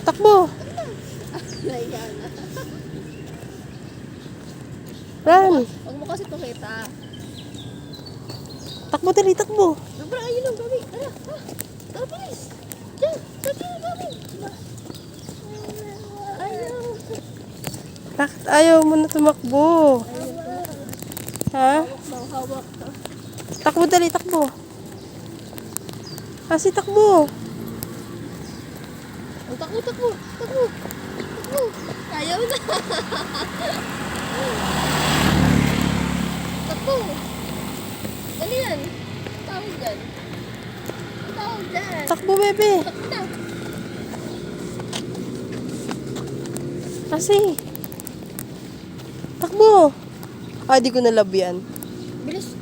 Takbo. Nahiya na. Run. Huwag mo kasi pakita. Takbo dali, takbo. Dobra, ayun lang, Gabi. Tara, ha? Tara, bilis. Diyan, sabi na, Gabi. Ayaw. Bakit ayaw mo na tumakbo? Ha? Hawak ka. Takbo dali, takbo. Kasi takbo. Ang takbo, takbo, takbo. Takbo. Ayaw na. Takbo. Dali yan. Tawag dyan. Tawag dyan. Takbo, bebe. Takbo na. Kasi. Takbo. Ah, di ko nalab yan. Bilis.